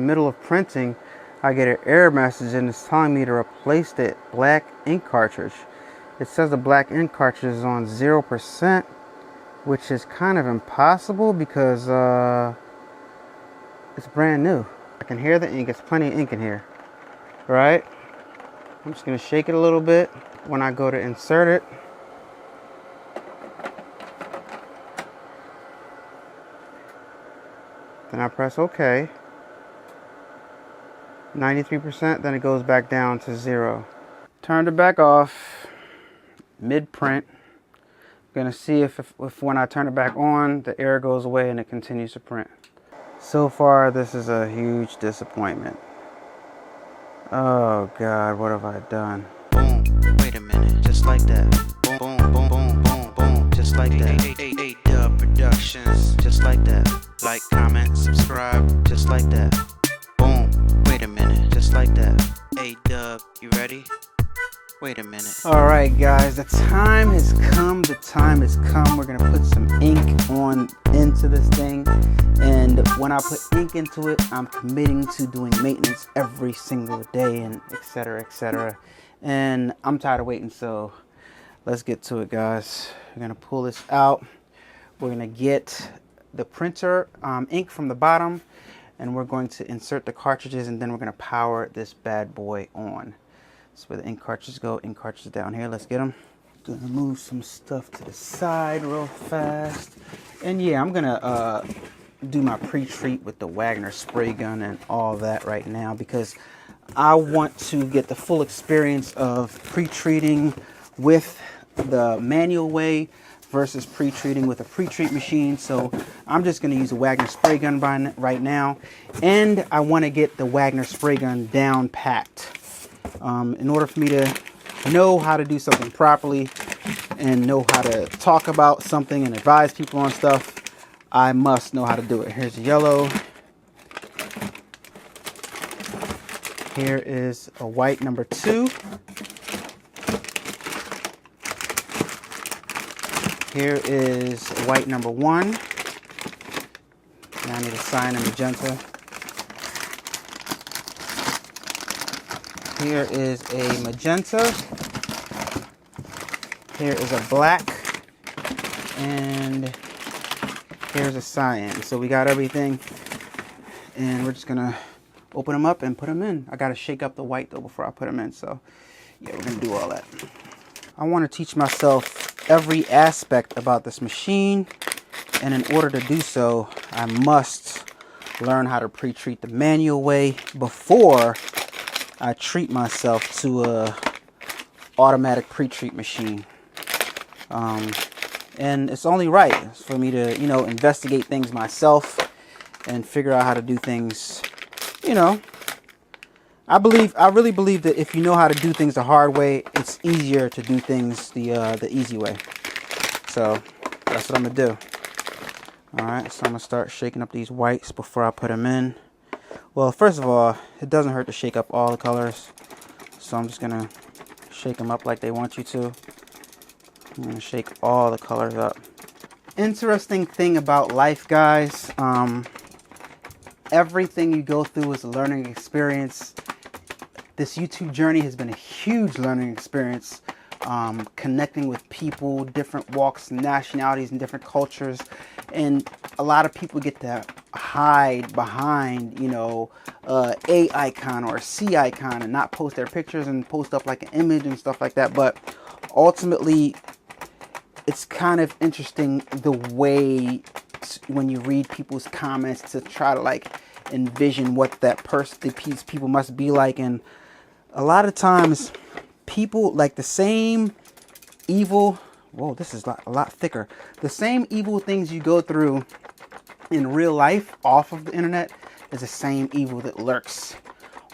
middle of printing, I get an error message and it's telling me to replace the black ink cartridge. It says the black ink cartridge is on 0%, which is kind of impossible because it's brand new. I can hear the ink. It's plenty of ink in here, right? I'm just gonna shake it a little bit. When I go to insert it, then I press OK. 93%, then it goes back down to 0. Turned it back off, mid-print. Gonna see if when I turn it back on, the error goes away and it continues to print. So far, this is a huge disappointment. Oh God, what have I done? Boom, wait a minute, just like that. Boom, boom, boom, boom, boom, boom, just like that. A-Dubb Productions, just like that. Like, comment, subscribe, just like that. Boom, wait a minute, just like that. A-Dubb, you ready? Wait a minute. All right, guys, the time has come. The time has come. We're gonna put some ink into this thing, and when I put ink into it, I'm committing to doing maintenance every single day, and etc., etc. And I'm tired of waiting, so let's get to it, guys. We're gonna pull this out. We're gonna get the printer ink from the bottom, and we're going to insert the cartridges, and then we're gonna power this bad boy on. That's where the ink cartridges go. Ink cartridges down here. Let's get them. Gonna move some stuff to the side real fast. And yeah, I'm gonna do my pre-treat with the Wagner spray gun and all that right now, because I want to get the full experience of pre-treating with the manual way versus pre-treating with a pre-treat machine. So I'm just gonna use a Wagner spray gun right now, and I want to get the Wagner spray gun down packed. In order for me to know how to do something properly and know how to talk about something and advise people on stuff, I must know how to do it. Here's the yellow. Here is a white number 2. Here is white number 1. Now I need a cyan and magenta. Here is a magenta. Here is a black. And here's a cyan. So we got everything. And we're just going to open them up and put them in. I got to shake up the white though before I put them in. So yeah, we're going to do all that. I want to teach myself every aspect about this machine. And in order to do so, I must learn how to pre-treat the manual way before I treat myself to a automatic pre-treat machine. And it's only right for me to, you know, investigate things myself and figure out how to do things, you know. I really believe that if you know how to do things the hard way, it's easier to do things the easy way. So that's what I'm gonna do. All right, so I'm gonna start shaking up these whites before I put them in. Well, first of all, it doesn't hurt to shake up all the colors. So I'm just gonna shake them up like they want you to. I'm gonna shake all the colors up. Interesting thing about life, guys. Everything you go through is a learning experience. This YouTube journey has been a huge learning experience. Connecting with people, different walks, nationalities, and different cultures. And a lot of people get to hide behind, you know, A icon or a C icon and not post their pictures and post up like an image and stuff like that. But ultimately, it's kind of interesting the way when you read people's comments to try to like envision what that these people must be like. And a lot of times people like the same evil, whoa, this is a lot thicker. The same evil things you go through in real life off of the internet is the same evil that lurks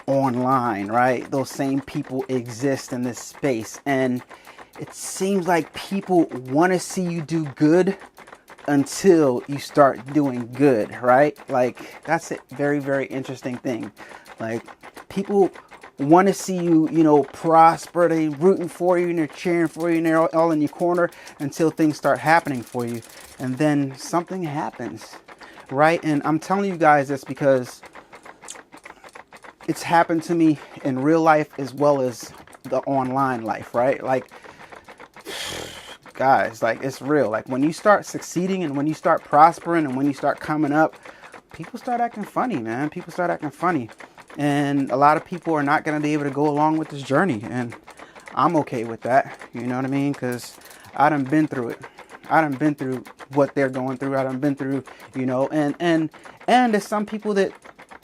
online, right? Those same people exist in this space, and it seems like people want to see you do good until you start doing good, right? Like, that's a very, very interesting thing. Like, people want to see you, you know, prosper. They rooting for you and they're cheering for you and they're all in your corner until things start happening for you. And then something happens, right? And I'm telling you guys this because it's happened to me in real life as well as the online life, right? Like, guys, like, it's real. Like, when you start succeeding and when you start prospering and when you start coming up, people start acting funny, man. People start acting funny. And a lot of people are not going to be able to go along with this journey. And I'm okay with that. You know what I mean? Because I done been through it. I done been through what they're going through. I done been through, you know, and there's some people that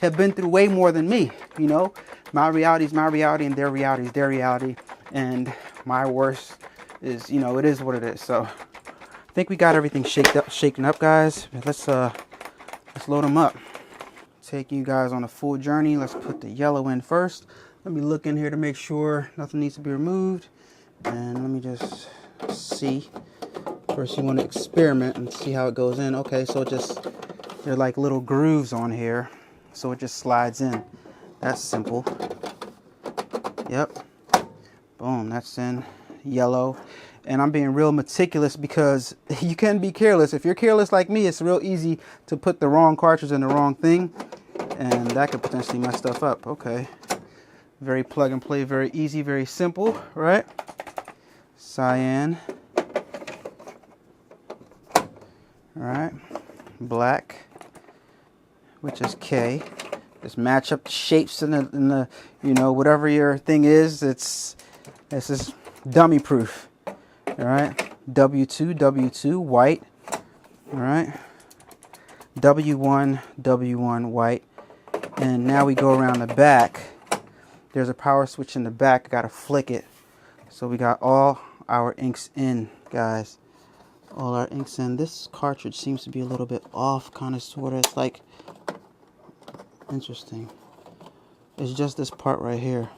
have been through way more than me. You know, my reality is my reality and their reality is their reality. And my worst is, you know, it is what it is. So I think we got everything shaken up, guys. Let's load them up. Take you guys on a full journey. Let's put the yellow in first. Let me look in here to make sure nothing needs to be removed. And let me just see. First, you want to experiment and see how it goes in. Okay, so they're like little grooves on here. So it just slides in. That's simple. Yep. Boom, that's in yellow. And I'm being real meticulous because you can be careless. If you're careless like me, it's real easy to put the wrong cartridge in the wrong thing. And that could potentially mess stuff up. Okay. Very plug and play, very easy, very simple, right? Cyan. All right. Black, which is K. Just match up the shapes in the you know, whatever your thing is. It's just dummy proof. All right. W2, white. All right. W1, white. And now we go around the back. There's a power switch in the back. I gotta flick it. So we got all our inks in, guys. All our inks in. This cartridge seems to be a little bit off, kind of, sort of. It's like, interesting. It's just this part right here.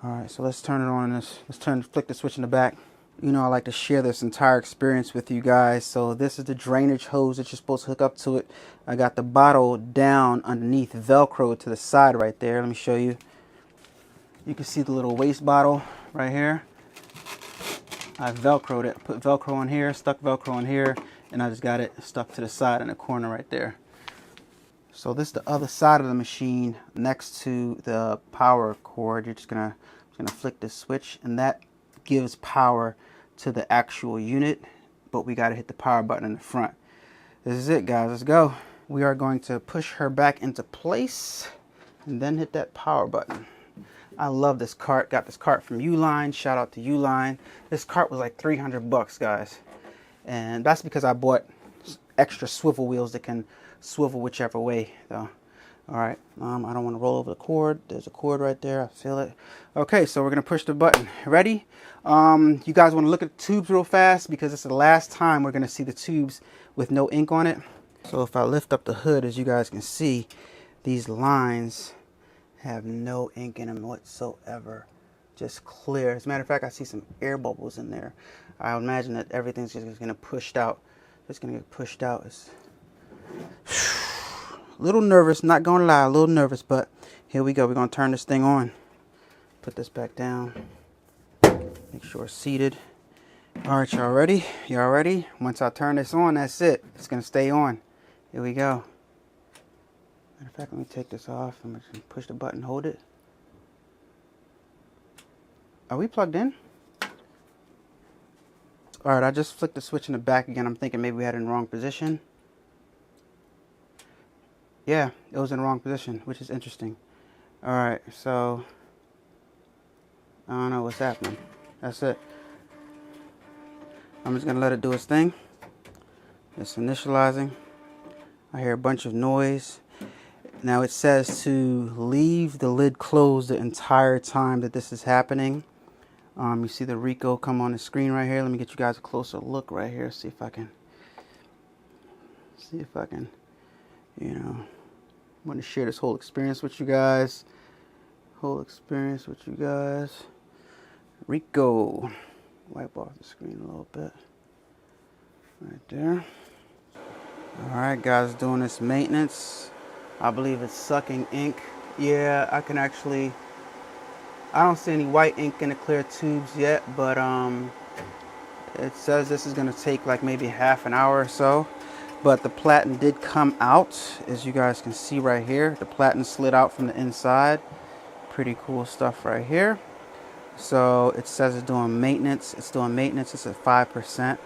All right, so let's turn it on. Let's flick the switch in the back. You know, I like to share this entire experience with you guys. So this is the drainage hose that you're supposed to hook up to it. I got the bottle down underneath, Velcro to the side right there. Let me show you. You can see the little waste bottle right here. I Velcroed it, put Velcro on here, stuck Velcro on here, and I just got it stuck to the side in the corner right there. So this is the other side of the machine next to the power cord. You're just gonna flick this switch, and that gives power to the actual unit, but we got to hit the power button in the front. This is it, guys. Let's go. We are going to push her back into place and then hit that power button. I love this cart. Got this cart from Uline. Shout out to Uline. This cart was like 300 bucks, guys. And that's because I bought extra swivel wheels that can swivel whichever way, though. All right, I don't want to roll over the cord. There's a cord right there. I feel it. Okay, so we're going to push the button. Ready? You guys want to look at the tubes real fast because it's the last time we're going to see the tubes with no ink on it. So if I lift up the hood, as you guys can see, these lines have no ink in them whatsoever. Just clear. As a matter of fact, I see some air bubbles in there. I imagine that everything's just going to push out. It's going to get pushed out. It's a little nervous, not going to lie, a little nervous, but here we go. We're going to turn this thing on. Put this back down. Make sure it's seated. All right, y'all ready? Y'all ready? Once I turn this on, that's it. It's going to stay on. Here we go. Matter of fact, let me take this off. I'm going to push the button, hold it. Are we plugged in? All right, I just flicked the switch in the back again. I'm thinking maybe we had it in the wrong position. Yeah, it was in the wrong position, which is interesting. All right, so I don't know what's happening. That's it. I'm just going to let it do its thing. It's initializing. I hear a bunch of noise. Now it says to leave the lid closed the entire time that this is happening. You see the Ricoh come on the screen right here. Let me get you guys a closer look right here. See if I can, you know, I want to share this whole experience with you guys. Ricoh. Wipe off the screen a little bit. Right there. Alright, guys, doing this maintenance. I believe it's sucking ink. Yeah, I can actually, I don't see any white ink in the clear tubes yet, but it says this is going to take like maybe half an hour or so. but the platen did come out, as you guys can see right here. The platen slid out from the inside. Pretty cool stuff right here. So it says it's doing maintenance. It's doing maintenance. It's at 5%.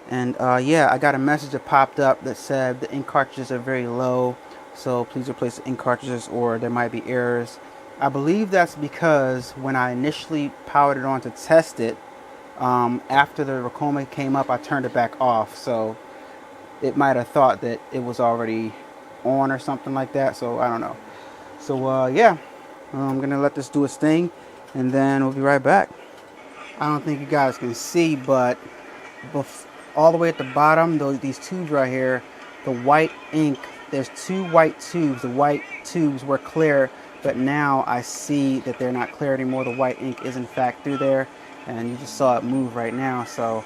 And yeah, I got a message that popped up that said the ink cartridges are very low, so please replace the ink cartridges or there might be errors. I believe that's because when I initially powered it on to test it, after the Ricoma came up, I turned it back off, so it might have thought that it was already on or something like that. So I don't know. So yeah, I'm gonna let this do its thing, and then we'll be right back. I don't think you guys can see, but all the way at the bottom, these tubes right here, the white ink, there's two white tubes. The white tubes were clear, but now I see that they're not clear anymore. The white ink is in fact through there, and you just saw it move right now. So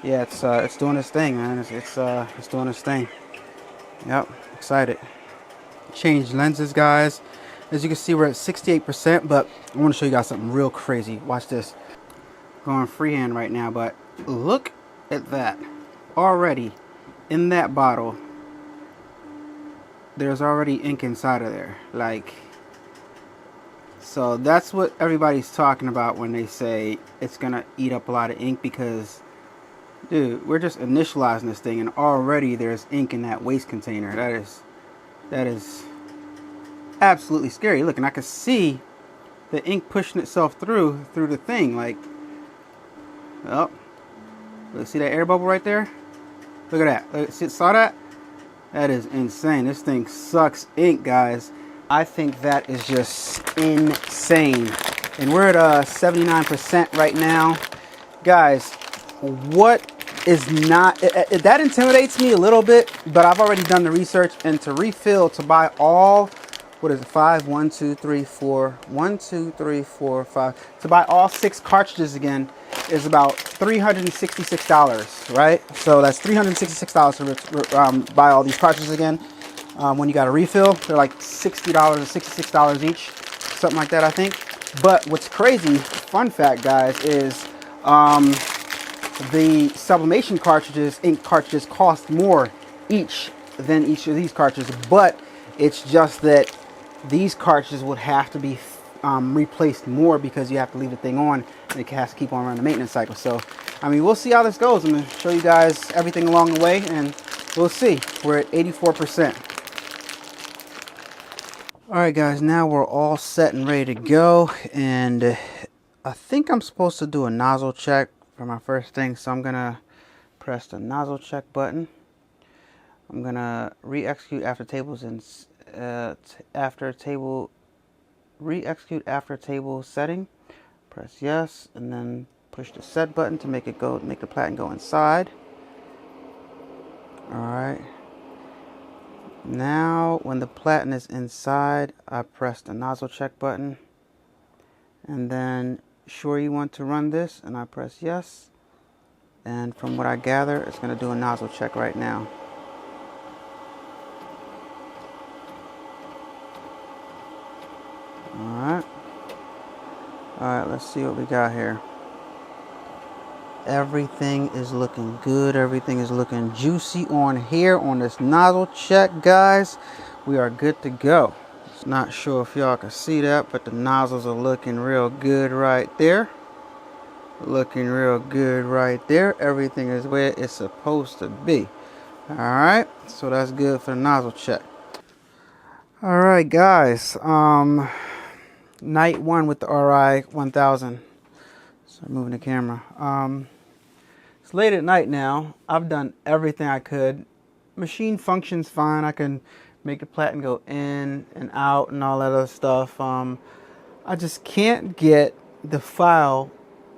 yeah, it's doing its thing, man. It's doing its thing. Yep, excited. Change lenses, guys. As you can see, we're at 68%, but I want to show you guys something real crazy. Watch this. Going freehand right now, but look at that. Already in that bottle, there's already ink inside of there. Like, so that's what everybody's talking about when they say it's gonna eat up a lot of ink, because dude, we're just initializing this thing and already there's ink in that waste container. That is absolutely scary. Look, and I can see the ink pushing itself through the thing. Like, oh, look, see that air bubble right there? Look at that. Look, see, saw that? That is insane. This thing sucks ink, guys. I think that is just insane. And we're at 79% right now. Guys, what is not... that intimidates me a little bit, but I've already done the research, and to refill, to buy all... What is it? 5, 1, 2, 3, 4. 1, 2, 3, 4, 5. To buy all 6 cartridges again is about $366, right? So that's $366 to buy all these cartridges again. When you got a refill, they're like $60 or $66 each, something like that, I think. But what's crazy, fun fact, guys, is the sublimation cartridges, ink cartridges, cost more each than each of these cartridges. But it's just that these cartridges would have to be replaced more, because you have to leave the thing on and it has to keep on running the maintenance cycle. So I mean, we'll see how this goes. I'm going to show you guys everything along the way, and we'll see. We're at 84%. Alright guys, now we're all set and ready to go, and I think I'm supposed to do a nozzle check for my first thing, so I'm going to press the nozzle check button. I'm going to re-execute after tables and re-execute after table setting. Press yes, and then push the set button to make the platen go inside. Alright. Now when the platen is inside, I press the nozzle check button, and then sure you want to run this, and I press yes, and from what I gather, it's going to do a nozzle check right now. Alright, let's see what we got here. Everything is looking good. Everything is looking juicy on here on this nozzle check, guys. We are good to go. Just not sure if y'all can see that, but the nozzles are looking real good right there. Looking real good right there. Everything is where it's supposed to be. Alright, so that's good for the nozzle check. Alright guys, night 1 with the Ri1000. So I'm moving the camera. It's late at night now. I've done everything I could. Machine functions fine. I can make the platen go in and out and all that other stuff. I just can't get the file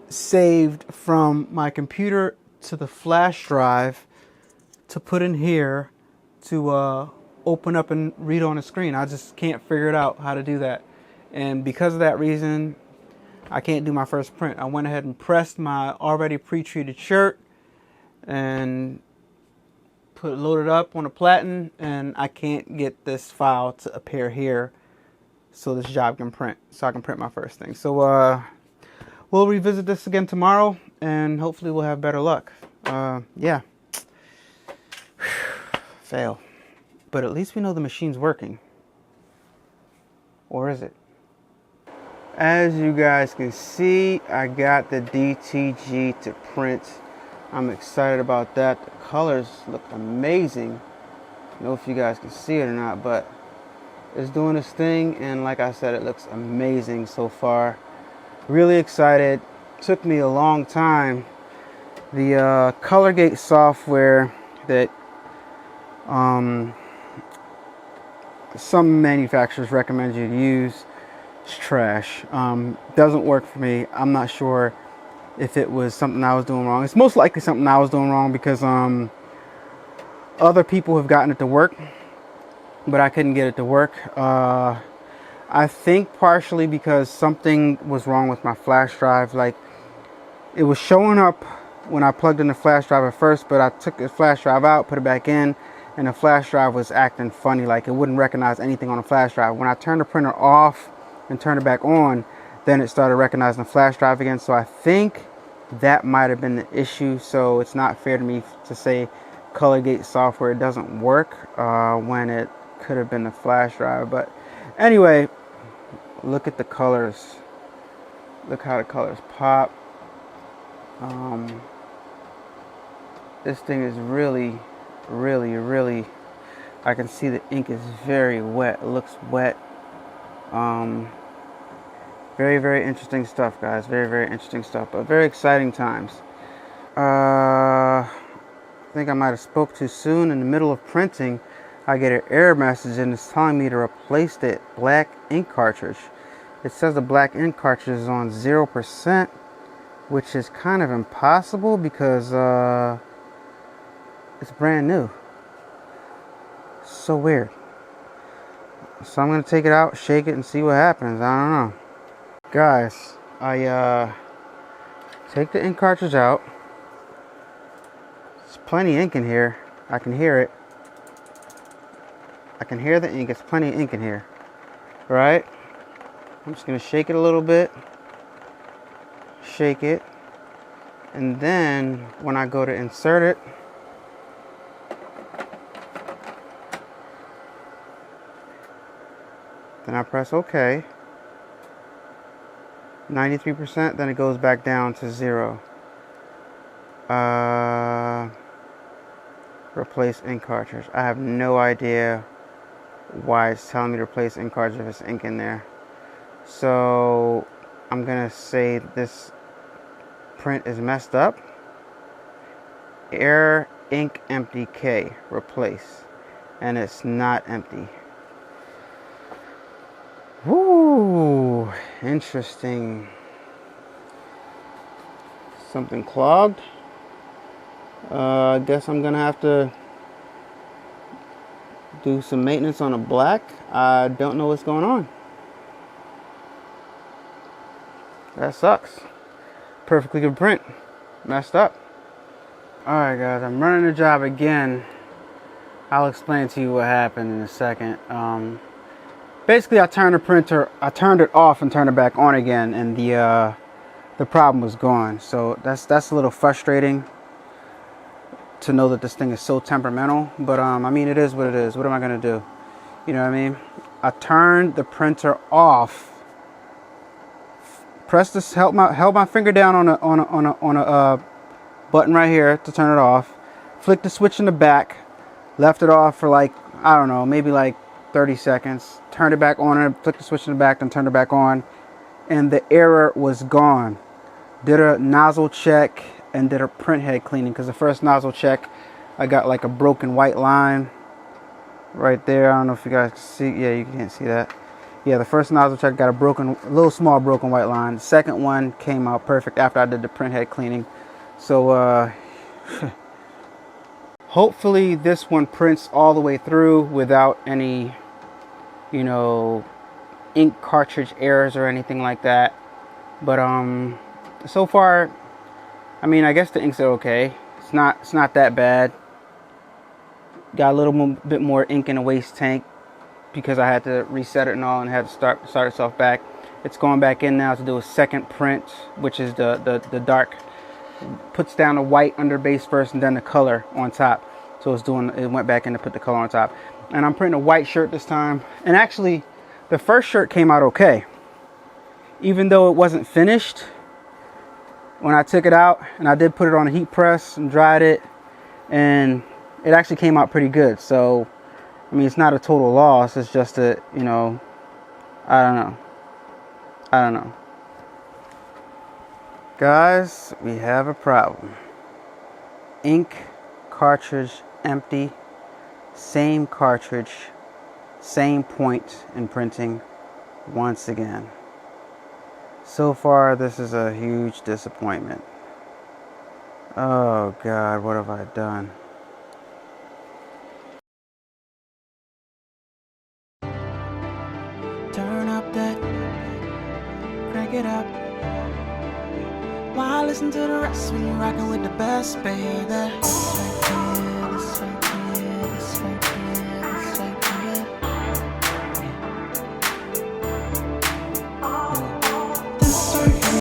saved from my computer to the flash drive to put in here to open up and read on the screen. I just can't figure it out how to do that. And because of that reason, I can't do my first print. I went ahead and pressed my already pre-treated shirt and loaded up on a platen, and I can't get this file to appear here so this job can print, so I can print my first thing. So we'll revisit this again tomorrow, and hopefully we'll have better luck. Yeah. fail. But at least we know the machine's working. Or is it? As you guys can see, I got the DTG to print. I'm excited about that. The colors look amazing. I don't know if you guys can see it or not, but it's doing its thing, and like I said, it looks amazing so far. Really excited. Took me a long time. The ColorGate software that some manufacturers recommend you to use is trash. Doesn't work for me. I'm not sure if it was something I was doing wrong. It's most likely something I was doing wrong because other people have gotten it to work, but I couldn't get it to work. I think partially because something was wrong with my flash drive. Like, it was showing up when I plugged in the flash drive at first, but I took the flash drive out, put it back in, and the flash drive was acting funny. Like, it wouldn't recognize anything on the flash drive. When I turned the printer off and turned it back on, then it started recognizing the flash drive again. So I think that might have been the issue. So it's not fair to me to say ColorGate software doesn't work when it could have been the flash drive. But anyway, look at the colors. Look how the colors pop. This thing is really, I can see the ink is very wet. It looks wet. Very interesting stuff, guys. Very interesting stuff, but very exciting times. I think I might have spoke too soon. In the middle of printing, I get an error message and it's telling me to replace the black ink cartridge. It says the black ink cartridge is on 0%, which is kind of impossible because it's brand new. So weird. So I'm gonna take it out, shake it, and see what happens. I don't know. Guys, I take the ink cartridge out. There's plenty of ink in here. I can hear it. I can hear the ink. It's plenty of ink in here. Right? I'm just gonna shake it a little bit. Shake it. And then when I go to insert it, then I press OK. 93%, then it goes back down to 0. Replace ink cartridge. I have no idea why it's telling me to replace ink cartridge if it's ink in there. So I'm gonna say this print is messed up. Error ink empty K, replace, and it's not empty. Woo, interesting. Something clogged. I guess I'm gonna have to do some maintenance on a black. I don't know what's going on. That sucks. Perfectly good print. Messed up. Alright guys, I'm running the job again. I'll explain to you what happened in a second. Basically, I turned it off and turned it back on again, and the problem was gone. So that's a little frustrating to know that this thing is so temperamental. But I mean, it is what it is. What am I gonna do? You know what I mean? I turned the printer off. Press this. Held my finger down on a button right here to turn it off. Flicked the switch in the back. Left it off for like, I don't know, maybe like 30 seconds. Turned it back on, and flicked the switch in the back, then turned it back on, and the error was gone. Did a nozzle check and did a print head cleaning, because the first nozzle check, I got like a broken white line right there. I don't know if you guys can see. Yeah, you can't see that. Yeah, the first nozzle check got a little small broken white line. The second one came out perfect after I did the print head cleaning. So hopefully this one prints all the way through without any, you know, ink cartridge errors or anything like that. But so far, I mean, I guess the inks are okay. It's not that bad. Got a little bit more ink in the waste tank because I had to reset it and all, and had to start itself back. It's going back in now to do a second print, which is the dark. Puts down the white under base first and then the color on top. So it went back in to put the color on top. And I'm printing a white shirt this time. And actually, the first shirt came out okay. Even though it wasn't finished, when I took it out, and I did put it on a heat press and dried it, and it actually came out pretty good. So, I mean, it's not a total loss. It's just that, you know, I don't know. Guys, we have a problem. Ink cartridge empty. Same cartridge, same point in printing once again. So far, this is a huge disappointment. Oh God, what have I done? Turn up that, crank it up. Why listen to the rest when you're rocking with the best, baby? This right here, this right